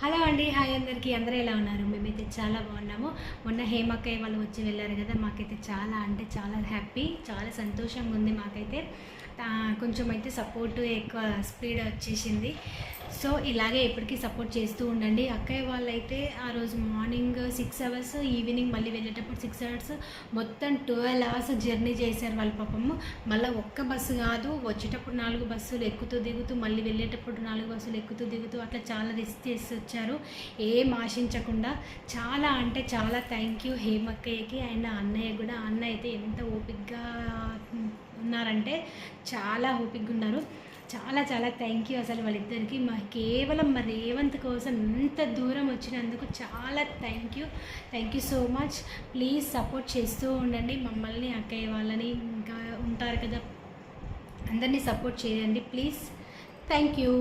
Hello అండి. Hi అందరికీ. అందరూ ఎలా ఉన్నారు? మేమైతే చాలా బాగున్నాము. మొన్న హేమక్కయ్య వాళ్ళు వచ్చి వెళ్ళారు కదా! మాకైతే చాలా అంటే చాలా హ్యాపీ, చాలా సంతోషంగా ఉంది మాకైతే. కొంచెం అయితే సపోర్ట్ ఎక్కువ స్పీడ్ వచ్చేసింది. సో ఇలాగే ఎప్పటికీ సపోర్ట్ చేస్తూ ఉండండి. అక్కయ్య వాళ్ళైతే ఆ రోజు మార్నింగ్ 6 అవర్స్, ఈవినింగ్ మళ్ళీ వెళ్ళేటప్పుడు 6 అవర్స్, మొత్తం 12 అవర్స్ జర్నీ చేశారు వాళ్ళ పాపము. మళ్ళీ ఒక్క బస్సు కాదు, వచ్చేటప్పుడు 4 బస్సులు ఎక్కుతూ దిగుతూ, మళ్ళీ వెళ్ళేటప్పుడు 4 బస్సులు ఎక్కుతూ దిగుతూ అట్లా చాలా రిస్క్ చేసి వచ్చారు, ఏం ఆశించకుండా. చాలా అంటే చాలా థ్యాంక్ యూ హేమక్కయ్యకి అండ్ అన్నయ్య కూడా. అన్న అయితే ఎంత ఓపిక్గా ఉన్నారంటే చాలా ఓపిక్గా ఉన్నారు. చాలా చాలా థ్యాంక్ యూ అసలు వాళ్ళిద్దరికి. కేవలం మా రేవంత్ కోసం ఇంత దూరం వచ్చినందుకు చాలా thank you so much. Please support చేస్తూ ఉండండి మమ్మల్ని, అక్కయ్య వాళ్ళని, ఇంకా ఉంటారు కదా అందరినీ సపోర్ట్ చేయండి ప్లీజ్. Thank you.